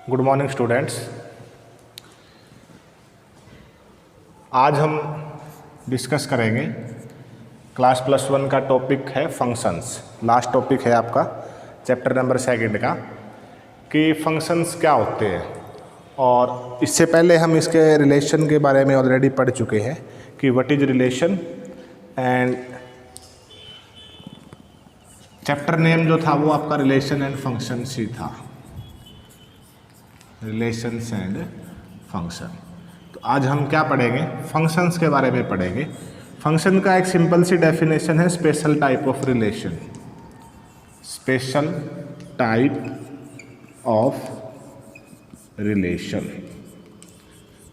Good morning students. आज हम discuss करेंगे क्लास +1 का टॉपिक है फंक्शंस। लास्ट टॉपिक है आपका चैप्टर नंबर 2 का कि फंक्शंस क्या होते हैं। और इससे पहले हम इसके रिलेशन के बारे में ऑलरेडी पढ़ चुके हैं कि what is relation, and chapter name जो था वो आपका रिलेशन एंड फंक्शंस ही था, रिलेशंस एंड फंक्शन। तो आज हम क्या पढ़ेंगे, फंक्शंस के बारे में पढ़ेंगे। फंक्शन का एक सिंपल सी डेफिनेशन है special type of relation. Special type of relation.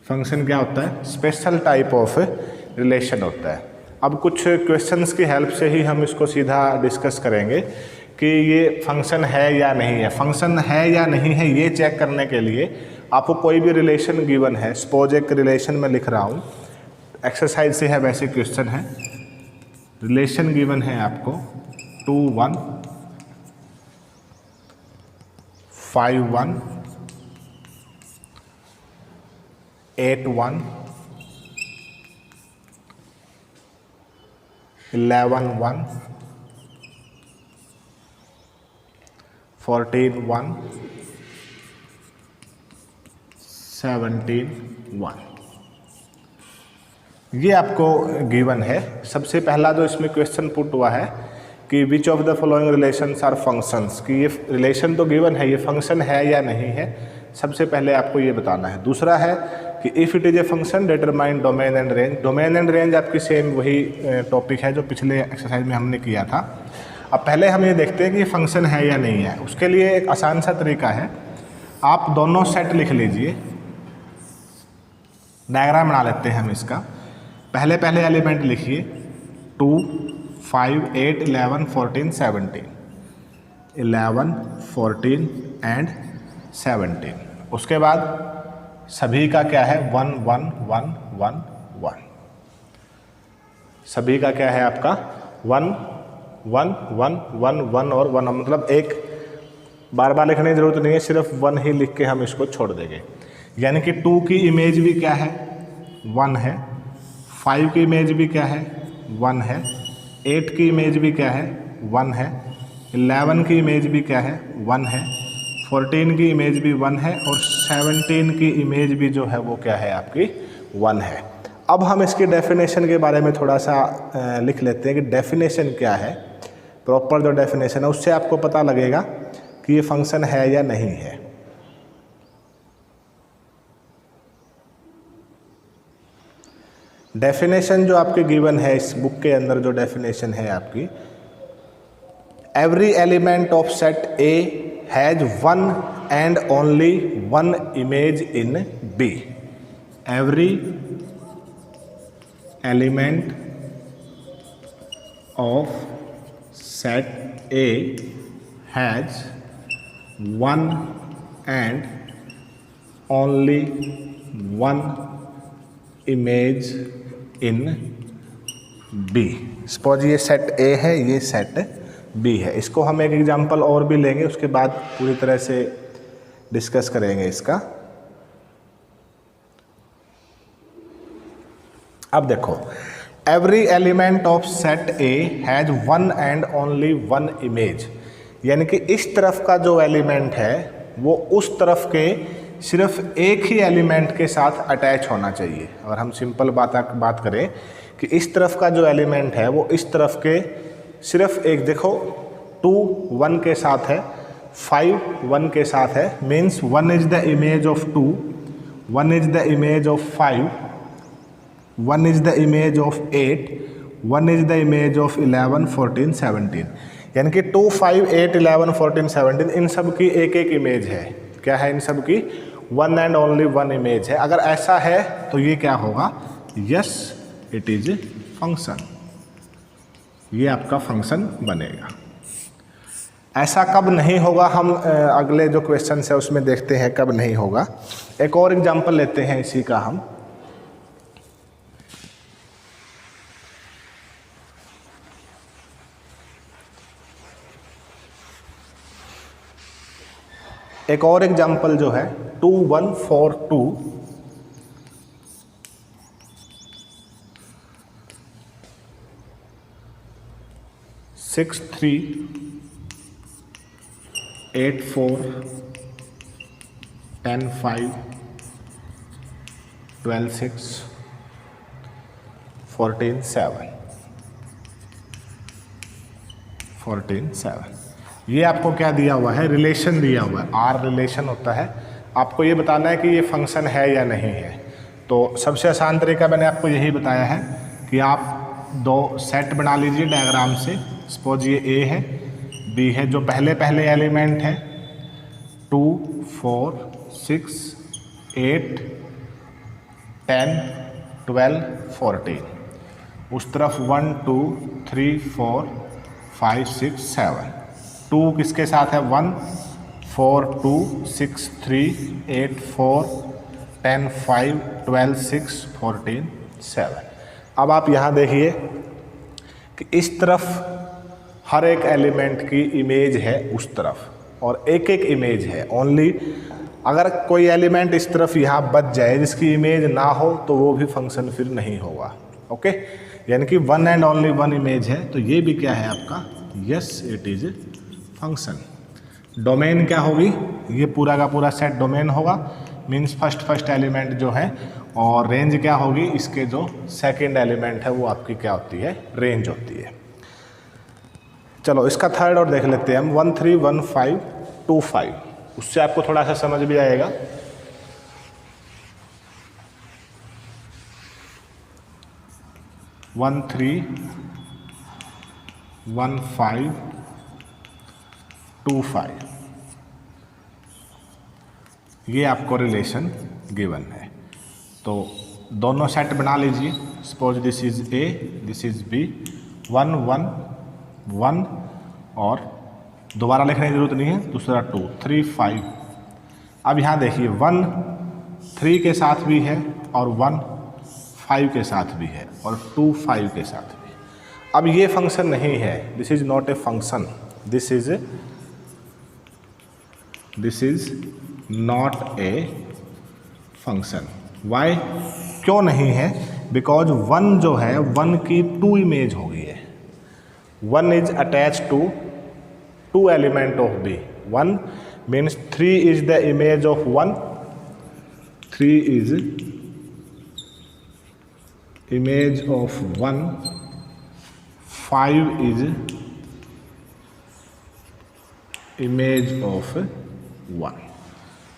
Function क्या होता है? स्पेशल टाइप ऑफ रिलेशन होता है। अब कुछ क्वेश्चंस की हेल्प से ही हम इसको सीधा डिस्कस करेंगे कि ये फंक्शन है या नहीं है। फंक्शन है या नहीं है ये चेक करने के लिए आपको कोई भी रिलेशन गिवन है, सपोज एक रिलेशन में लिख रहा हूँ, एक्सरसाइज से है, वैसे क्वेश्चन है। रिलेशन गिवन है आपको 2 1 5 1 8 1 11 1 14 1 17 1। ये आपको गिवन है। सबसे पहला जो इसमें क्वेश्चन पुट हुआ है कि which of the following relations are functions, कि ये रिलेशन तो गिवन है, ये फंक्शन है या नहीं है, सबसे पहले आपको ये बताना है। दूसरा है कि if it is a function determine domain and range. Domain and range आपकी सेम वही टॉपिक है जो पिछले एक्सरसाइज में हमने किया था। अब पहले हम ये देखते हैं कि फंक्शन है या नहीं है। उसके लिए एक आसान सा तरीका है, आप दोनों सेट लिख लीजिए। डायग्राम बना लेते हैं हम इसका। पहले एलिमेंट लिखिए 2 5 8 11 14 17, 11 14 एंड 17। उसके बाद सभी का क्या है 1 1 1 1 1। सभी का क्या है आपका 1 1 1 1 1 और 1, मतलब एक बार बार लिखने की जरूरत नहीं है, सिर्फ 1 ही लिख के हम इसको छोड़ देंगे। यानी कि 2 की इमेज भी क्या है 1 है, 5 की इमेज भी क्या है 1 है, 8 की इमेज भी क्या है 1 है, 11 की इमेज भी क्या है 1 है, 14 की इमेज भी 1 है और 17 की इमेज भी जो है वो क्या है आपकी 1 है। अब हम इसकी डेफिनेशन के बारे में थोड़ा सा लिख लेते हैं कि डेफिनेशन क्या है। प्रॉपर जो डेफिनेशन है उससे आपको पता लगेगा कि ये फंक्शन है या नहीं है। डेफिनेशन जो आपके गिवन है इस बुक के अंदर, जो डेफिनेशन है आपकी, every element of set A has 1 and only 1 image in B. Every element of set A has 1 and only 1 image in B. Suppose ये सेट ए है, ये सेट बी है। इसको हम एक एग्जांपल और भी लेंगे, उसके बाद पूरी तरह से डिस्कस करेंगे इसका। अब देखो, every element of set A has 1 and only 1 image. यानी कि इस तरफ का जो एलिमेंट है वो उस तरफ के सिर्फ एक ही एलिमेंट के साथ अटैच होना चाहिए। और हम सिंपल बात करें कि इस तरफ का जो एलिमेंट है वो इस तरफ के सिर्फ एक, देखो 2 1 के साथ है, 5 1 के साथ है, means 1 is the image of 2, 1 is the image of 5, 1 is the image of 8, 1 is the image of 11 14 17। यानी कि 2 5 8 11 14 17 इन सब की एक एक इमेज है। क्या है? इन सब की 1 एंड ओनली 1 इमेज है। अगर ऐसा है तो ये क्या होगा? Yes, it is function. ये आपका फंक्शन बनेगा। ऐसा कब नहीं होगा, हम अगले जो क्वेश्चन है उसमें देखते हैं कब नहीं होगा। एक और एग्जांपल लेते हैं इसी का हम। एक और एग्जाम्पल जो है 2142 63 84 10 5 12 6 14 7 14 7। ये आपको क्या दिया हुआ है, रिलेशन दिया हुआ है, आर रिलेशन होता है। आपको ये बताना है कि ये फंक्शन है या नहीं है। तो सबसे आसान तरीका मैंने आपको यही बताया है कि आप दो सेट बना लीजिए डायग्राम से। सपोज ये ए है, बी है, जो पहले पहले एलिमेंट है 2 4 6 8 10 12 14, उस तरफ 1 2 3 4 5 6 7। 2 किसके साथ है 1 4 2 6 3 8 4 10 5 12 6 14 7। अब आप यहाँ देखिए कि इस तरफ हर एक एलिमेंट की इमेज है उस तरफ, और एक एक इमेज है ओनली। अगर कोई एलिमेंट इस तरफ यहाँ बच जाए जिसकी इमेज ना हो तो वो भी फंक्शन फिर नहीं होगा। ओके, यानी कि one and only one image है, तो ये भी क्या है आपका, yes it is function. Domain क्या होगी, ये पूरा का पूरा सेट डोमेन होगा, मीन्स फर्स्ट एलिमेंट जो है, और रेंज क्या होगी, इसके जो सेकंड एलिमेंट है वो आपकी क्या होती है, रेंज होती है। चलो इसका थर्ड और देख लेते हैं हम, 1 3 1 5 2 5, उससे आपको थोड़ा सा समझ भी आएगा। वन 3 1 5 2 5, ये आपको रिलेशन गिवन है। तो दोनों सेट बना लीजिए। Suppose this is A, this is B, 1 1 1, और दोबारा लिखने की जरूरत नहीं है, दूसरा 2 3 5। अब यहाँ देखिए 1 3 के साथ भी है और 1 5 के साथ भी है और 2 5 के साथ भी। अब ये फंक्शन नहीं है, this is not a function, this is not a function. Why, क्यों नहीं है, बिकॉज 1 जो है 1 की 2 इमेज हो गई है। 1 is attached to 2 element of B. 1 means 3 is the image of 1, 3 is image of 1, 5 is image of 1।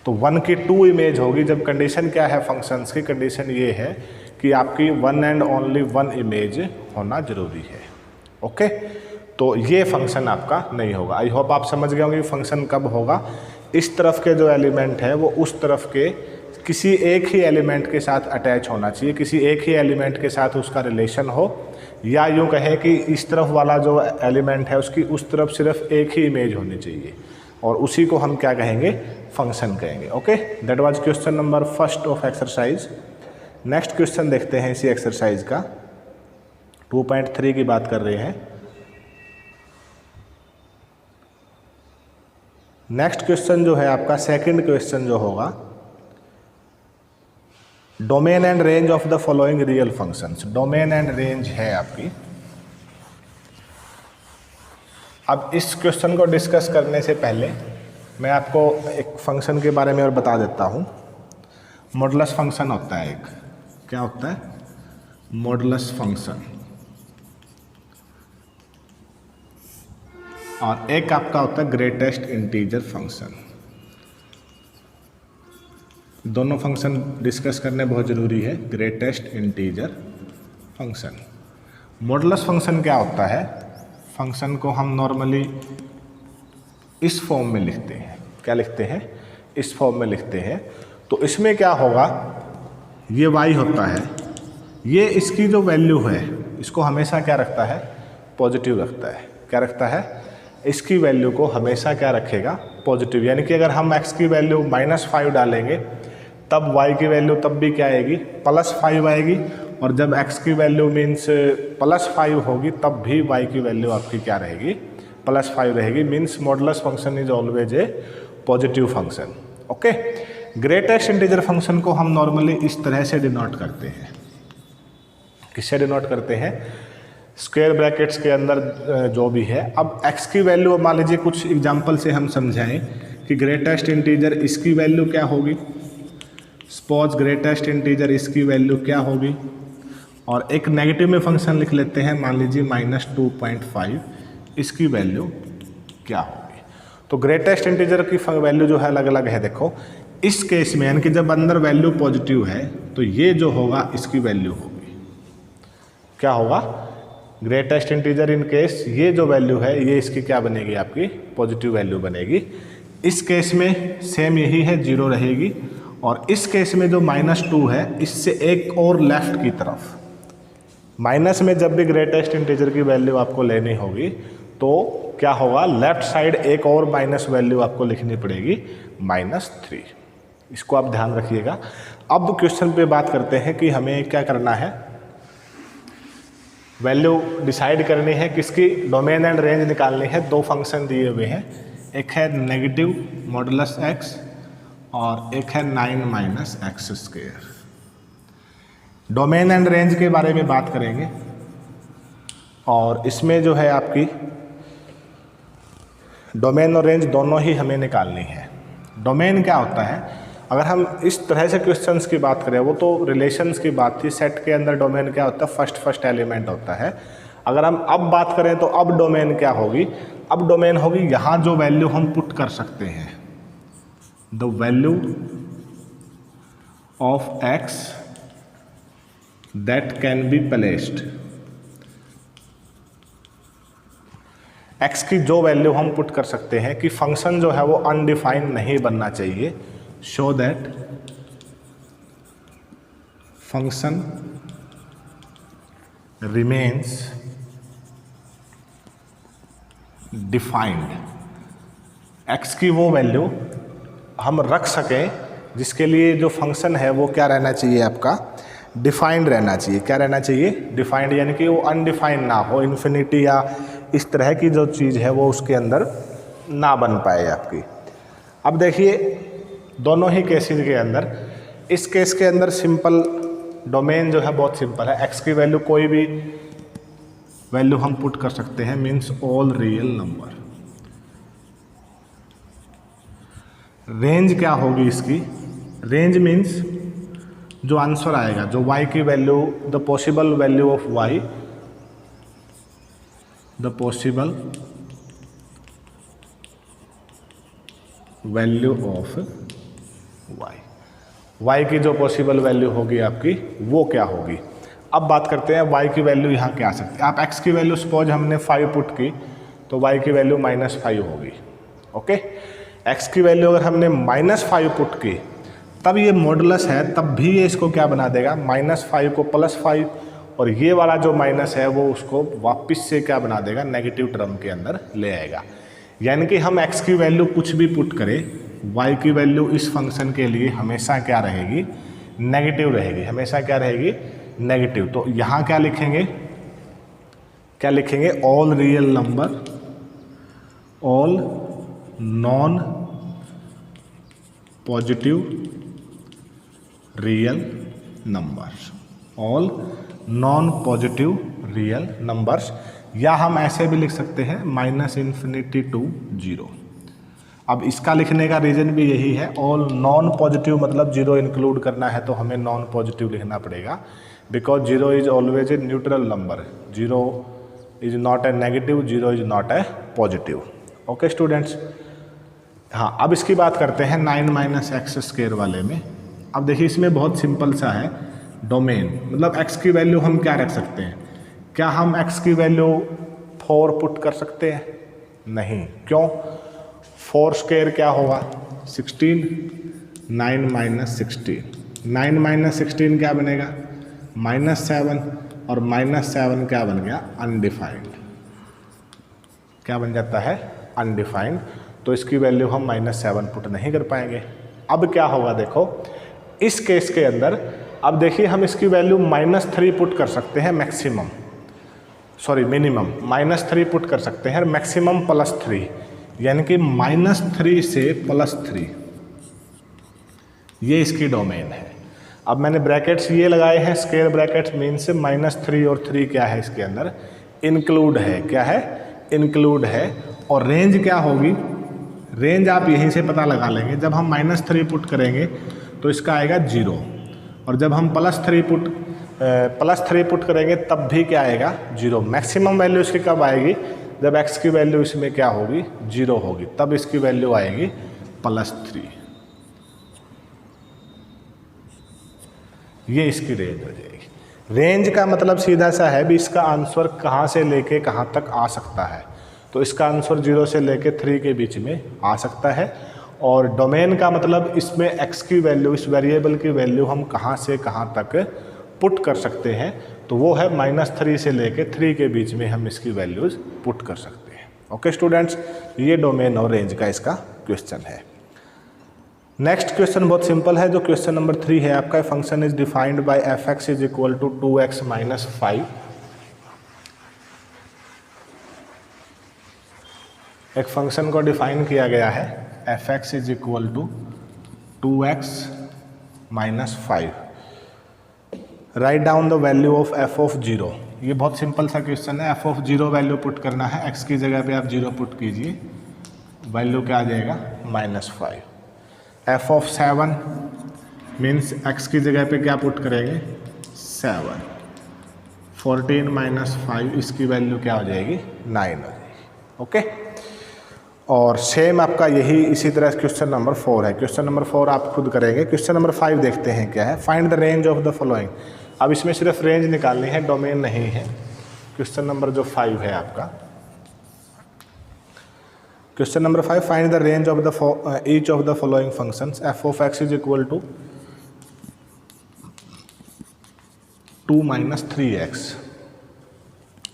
तो 1 की 2 इमेज होगी। जब कंडीशन क्या है फंक्शंस की, कंडीशन ये है कि आपकी 1 एंड ओनली 1 इमेज होना जरूरी है। ओके, तो ये फंक्शन आपका नहीं होगा। आई होप आप समझ गए होंगे कि फंक्शन कब होगा, इस तरफ के जो एलिमेंट है वो उस तरफ के किसी एक ही एलिमेंट के साथ अटैच होना चाहिए, किसी एक ही एलिमेंट के साथ उसका रिलेशन हो, या यूँ कहें कि इस तरफ वाला जो एलिमेंट है उसकी उस तरफ सिर्फ एक ही इमेज होनी चाहिए, और उसी को हम क्या कहेंगे, फंक्शन कहेंगे। Okay, that was question number first of exercise. Next question देखते हैं इसी एक्सरसाइज का, 2.3 की बात कर रहे हैं। नेक्स्ट क्वेश्चन जो है आपका, सेकंड क्वेश्चन जो होगा, domain and range of the following real functions. Domain and range है आपकी। अब इस क्वेश्चन को डिस्कस करने से पहले मैं आपको एक फंक्शन के बारे में और बता देता हूँ। मॉडुलस फंक्शन होता है एक, क्या होता है, मॉडुलस फंक्शन, और एक आपका होता है ग्रेटेस्ट इंटीजर फंक्शन। दोनों फंक्शन डिस्कस करने बहुत ज़रूरी है। Greatest integer function, modulus function क्या होता है, फंक्शन को हम नॉर्मली इस फॉर्म में लिखते हैं। क्या लिखते हैं, इस फॉर्म में लिखते हैं। तो इसमें क्या होगा, ये y होता है, ये इसकी जो वैल्यू है इसको हमेशा क्या रखता है, पॉजिटिव रखता है। क्या रखता है, इसकी वैल्यू को हमेशा क्या रखेगा, पॉजिटिव। यानी कि अगर हम x की वैल्यू -5 डालेंगे तब y की वैल्यू तब भी क्या आएगी, +5 आएगी, और जब x की वैल्यू मीन्स +5 होगी तब भी y की वैल्यू आपकी क्या रहेगी, +5 रहेगी। Means modulus function is always a positive function. Okay, greatest integer function को हम नॉर्मली इस तरह से डिनोट करते हैं। किससे डिनोट करते हैं? स्क्वायर ब्रैकेट्स के अंदर जो भी है। अब x की वैल्यू मान लीजिए कुछ एग्जांपल से हम समझाएं कि ग्रेटेस्ट इंटीजर इसकी वैल्यू क्या होगी। सपोज ग्रेटेस्ट इंटीजर इसकी वैल्यू क्या होगी, और एक नेगेटिव में फंक्शन लिख लेते हैं, मान लीजिए -2.5, इसकी वैल्यू क्या होगी। तो ग्रेटेस्ट इंटीजर की वैल्यू जो है अलग अलग है। देखो इस केस में यानी कि जब अंदर वैल्यू पॉजिटिव है तो ये जो होगा इसकी वैल्यू होगी, क्या होगा? ग्रेटेस्ट इंटीजर इन केस ये जो वैल्यू है ये इसकी क्या बनेगी? आपकी पॉजिटिव वैल्यू बनेगी। इस केस में सेम यही है, 0 रहेगी। और इस केस में जो -2 है इससे एक और लेफ्ट की तरफ, माइनस में जब भी ग्रेटेस्ट इंटीजर की वैल्यू आपको लेनी होगी तो क्या होगा? लेफ्ट साइड एक और माइनस वैल्यू आपको लिखनी पड़ेगी, -3। इसको आप ध्यान रखिएगा। अब क्वेश्चन पे बात करते हैं कि हमें क्या करना है। वैल्यू डिसाइड करनी है, किसकी? डोमेन एंड रेंज निकालनी है। दो फंक्शन दिए हुए हैं, एक है नेगेटिव मॉडुलस x और एक है 9 - x²। डोमेन एंड रेंज के बारे में बात करेंगे और इसमें जो है आपकी डोमेन और रेंज दोनों ही हमें निकालनी है। डोमेन क्या होता है? अगर हम इस तरह से क्वेश्चंस की बात करें, वो तो रिलेशंस की बात थी। सेट के अंदर डोमेन क्या होता है? फर्स्ट एलिमेंट होता है। अगर हम अब बात करें तो अब डोमेन क्या होगी? अब डोमेन होगी यहाँ जो वैल्यू हम पुट कर सकते हैं, the value of x that can be placed. x की जो वैल्यू हम पुट कर सकते हैं कि फंक्शन जो है वो अनडिफाइंड नहीं बनना चाहिए। Show that function remains defined. x की वो वैल्यू हम रख सकें जिसके लिए जो फंक्शन है वो क्या रहना चाहिए? आपका डिफाइंड रहना चाहिए। क्या रहना चाहिए? डिफाइंड, यानी कि वो अनडिफाइंड ना हो, इन्फिनिटी या इस तरह की जो चीज़ है वो उसके अंदर ना बन पाए आपकी। अब देखिए दोनों ही केसेस के अंदर, इस केस के अंदर सिंपल डोमेन जो है बहुत सिंपल है। x की वैल्यू कोई भी वैल्यू हम पुट कर सकते हैं, means all real number. Range क्या होगी इसकी? रेंज मीन्स जो आंसर आएगा, जो y की value, the possible value of y, the possible value of y की जो पॉसिबल वैल्यू होगी आपकी वो क्या होगी। अब बात करते हैं y की वैल्यू यहाँ क्या आ सकती है। आप x की वैल्यू सपोज हमने 5 पुट की तो y की वैल्यू -5 होगी। ओके, x की वैल्यू अगर हमने -5 पुट की तब ये मॉडुलस है, तब भी ये इसको क्या बना देगा? -5 को +5, और ये वाला जो माइनस है वो उसको वापस से क्या बना देगा? नेगेटिव टर्म के अंदर ले आएगा। यानी कि हम x की वैल्यू कुछ भी पुट करें, y की वैल्यू इस फंक्शन के लिए हमेशा क्या रहेगी? नेगेटिव रहेगी। हमेशा क्या रहेगी? नेगेटिव। तो यहाँ क्या लिखेंगे? क्या लिखेंगे? All real number, all non positive real numbers, all non positive real numbers. या हम ऐसे भी लिख सकते हैं -∞ to 0। अब इसका लिखने का रीज़न भी यही है, ऑल नॉन पॉजिटिव मतलब 0 इंक्लूड करना है तो हमें नॉन पॉजिटिव लिखना पड़ेगा, because 0 is always a neutral number. 0 is not A negative, 0 is not A positive. Okay students, हाँ अब इसकी बात करते हैं 9 - x² वाले में। अब देखिए इसमें बहुत सिंपल सा है, डोमेन मतलब x की वैल्यू हम क्या रख सकते हैं? क्या हम x की वैल्यू 4 पुट कर सकते हैं? नहीं। क्यों? 4² क्या होगा? 16, 9 - 16, 9 - 16 क्या बनेगा? -7, और -7 क्या बन गया? अनडिफाइंड। क्या बन जाता है? अनडिफाइंड। तो इसकी वैल्यू हम -7 पुट नहीं कर पाएंगे। अब क्या होगा? देखो इस केस के अंदर अब देखिए हम इसकी वैल्यू -3 पुट कर सकते हैं मैक्सिमम, सॉरी मिनिमम। -3 पुट कर सकते हैं, मैक्सिमम +3। यानी कि -3 से +3, ये इसकी डोमेन है। अब मैंने ब्रैकेट्स ये लगाए हैं, स्क्वायर ब्रैकेट्स, मीन से -3 और 3 क्या है इसके अंदर, इंक्लूड है। क्या है? इंक्लूड है। और रेंज क्या होगी? रेंज आप यहीं से पता लगा लेंगे। जब हम -3 पुट करेंगे तो इसका आएगा 0, और जब हम +3 पुट करेंगे तब भी क्या आएगा? 0। मैक्सिमम वैल्यू इसकी कब आएगी? जब x की वैल्यू इसमें क्या होगी? 0 होगी, तब इसकी वैल्यू आएगी +3। ये इसकी रेंज हो जाएगी। रेंज का मतलब सीधा सा है भी इसका आंसर कहाँ से लेके कहाँ तक आ सकता है। तो इसका आंसर 0 से लेके 3 के बीच में आ सकता है। और डोमेन का मतलब इसमें x की वैल्यू, इस वेरिएबल की वैल्यू हम कहाँ से कहाँ तक पुट कर सकते हैं, तो वो है -3 से लेके 3 के बीच में हम इसकी वैल्यूज़ पुट कर सकते हैं। ओके स्टूडेंट्स, ये डोमेन और रेंज का इसका क्वेश्चन है। नेक्स्ट क्वेश्चन बहुत सिंपल है, जो क्वेश्चन नंबर 3 है आपका। Function is defined by f(x) = 2x - 5। एक फंक्शन को डिफाइन किया गया है f(x) = 2x - 5। Write down the value of f(0). ये बहुत सिंपल सा क्वेश्चन है। f(0) वैल्यू पुट करना है, x की जगह पे आप 0 पुट कीजिए, वैल्यू क्या आ जाएगा? -5। f(7) मीन्स x की जगह पे क्या पुट करेंगे? 7। 14 - 5, इसकी वैल्यू क्या हो जाएगी? 9 हो जाएगी। ओके। और सेम आपका यही इसी तरह क्वेश्चन नंबर 4 है। क्वेश्चन नंबर 4 आप खुद करेंगे। क्वेश्चन नंबर 5 देखते हैं क्या है। Find the range of the following. अब इसमें सिर्फ रेंज निकालनी है, डोमेन नहीं है। क्वेश्चन नंबर जो 5 है आपका, question number 5, find the range of the each of the following functions. f(x) = 2 - 3x।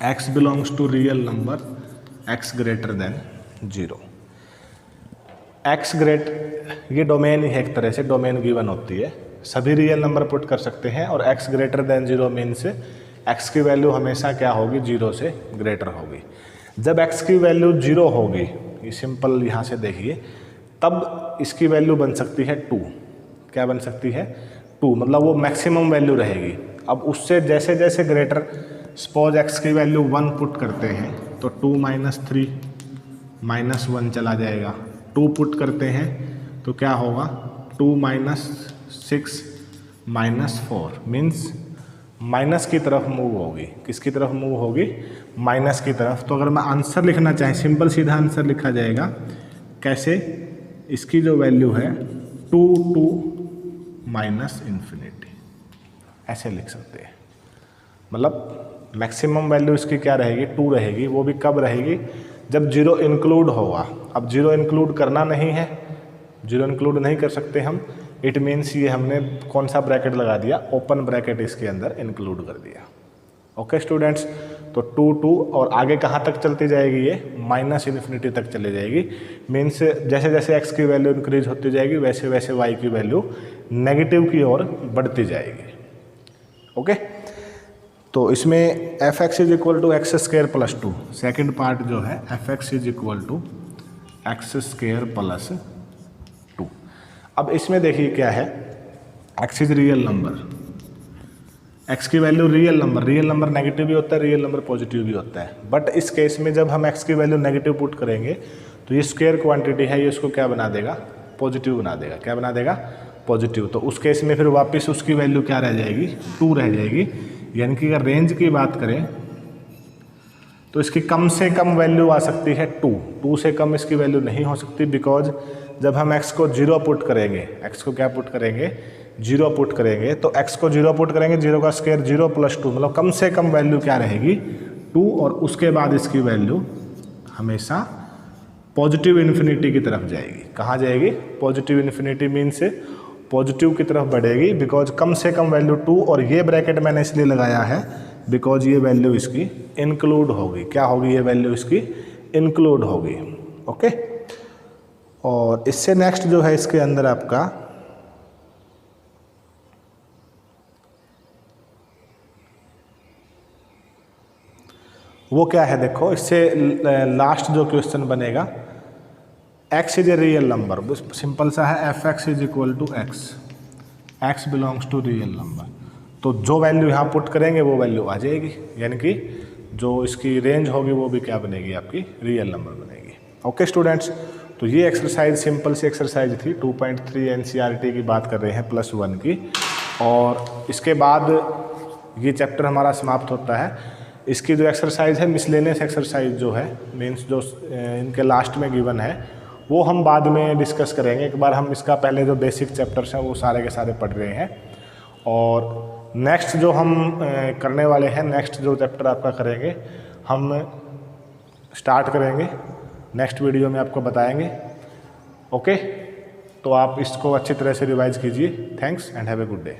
x belongs to real number, x greater than 0। x great, ये डोमेन ही है एक तरह से, डोमेन गिवन होती है, सभी रियल नंबर पुट कर सकते हैं। और x ग्रेटर देन 0 मीन से x की वैल्यू हमेशा क्या होगी? 0 से ग्रेटर होगी। जब x की वैल्यू 0 होगी, ये सिंपल यहाँ से देखिए, तब इसकी वैल्यू बन सकती है 2। क्या बन सकती है? 2, मतलब वो मैक्सिमम वैल्यू रहेगी। अब उससे जैसे जैसे ग्रेटर, सपोज x की वैल्यू 1 पुट करते हैं तो 2 - 3 -1 चला जाएगा। 2 पुट करते हैं तो क्या होगा? 2 - 6 -4 मीन्स माइनस की तरफ मूव होगी। किसकी तरफ मूव होगी? माइनस की तरफ। तो अगर मैं आंसर लिखना चाहें, सिंपल सीधा आंसर लिखा जाएगा कैसे? इसकी जो वैल्यू है 2 to -∞, ऐसे लिख सकते हैं। मतलब मैक्सिमम वैल्यू इसकी क्या रहेगी? 2 रहेगी। वो भी कब रहेगी? जब 0 इंक्लूड होगा। अब 0 इंक्लूड करना नहीं है, 0 इंक्लूड नहीं कर सकते हम। इट मीन्स ये हमने कौन सा ब्रैकेट लगा दिया? ओपन ब्रैकेट इसके अंदर इंक्लूड कर दिया। ओके स्टूडेंट्स, तो 2 और आगे कहाँ तक चलती जाएगी? ये -∞ तक चली जाएगी। मीन्स जैसे जैसे x की वैल्यू इंक्रीज होती जाएगी वैसे वैसे y की वैल्यू नेगेटिव की ओर बढ़ती जाएगी। ओके, तो इसमें f(x) = x² + 2, सेकेंड पार्ट जो है f(x) = x² + 2। अब इसमें देखिए क्या है, x is real number, x की वैल्यू रियल नंबर नेगेटिव भी होता है, रियल नंबर पॉजिटिव भी होता है। बट इस केस में जब हम x की वैल्यू नेगेटिव पुट करेंगे तो ये स्क्वायर क्वांटिटी है, ये इसको क्या बना देगा? पॉजिटिव बना देगा। क्या बना देगा? पॉजिटिव। तो उस केस में फिर वापस उसकी वैल्यू क्या रह जाएगी? 2 रह जाएगी। यानी कि अगर रेंज की बात करें तो इसकी कम से कम वैल्यू आ सकती है 2 से कम इसकी वैल्यू नहीं हो सकती। बिकॉज जब हम x को 0 पुट करेंगे, x को क्या पुट करेंगे? 0 पुट करेंगे। तो x को 0 पुट करेंगे, 0 का स्क्वायर 0 + 2, मतलब कम से कम वैल्यू क्या रहेगी? 2। और उसके बाद इसकी वैल्यू हमेशा पॉजिटिव इन्फिनिटी की तरफ जाएगी। कहाँ जाएगी? पॉजिटिव इन्फिनिटी मीन से पॉजिटिव की तरफ बढ़ेगी। बिकॉज कम से कम वैल्यू 2, और ये ब्रैकेट मैंने इसलिए लगाया है बिकॉज ये वैल्यू इसकी इंक्लूड होगी। क्या होगी? ये वैल्यू इसकी इंक्लूड होगी। ओके, और इससे नेक्स्ट जो है इसके अंदर आपका वो क्या है? देखो, इससे लास्ट जो क्वेश्चन बनेगा x is a real number, simple सा है, f x is equal to x, x belongs to real number. तो जो वैल्यू यहाँ पुट करेंगे वो वैल्यू आ जाएगी, यानी कि जो इसकी रेंज होगी वो भी क्या बनेगी, आपकी रियल नंबर बनेगी। ओके स्टूडेंट्स, तो ये एक्सरसाइज सिंपल सी एक्सरसाइज थी, 2.3 एनसीईआरटी की बात कर रहे हैं +1 की। और इसके बाद ये चैप्टर हमारा समाप्त होता है। इसकी जो एक्सरसाइज है मिसलेनियस एक्सरसाइज जो है, मीन्स जो इनके लास्ट में गिवन है, वो हम बाद में डिस्कस करेंगे। एक बार हम इसका पहले जो बेसिक चैप्टर्स हैं वो सारे के सारे पढ़ रहे हैं। और नेक्स्ट जो हम करने वाले हैं, नेक्स्ट जो चैप्टर आपका करेंगे, हम स्टार्ट करेंगे नेक्स्ट वीडियो में, आपको बताएंगे। ओके, तो आप इसको अच्छी तरह से रिवाइज कीजिए। Thanks and have a good day.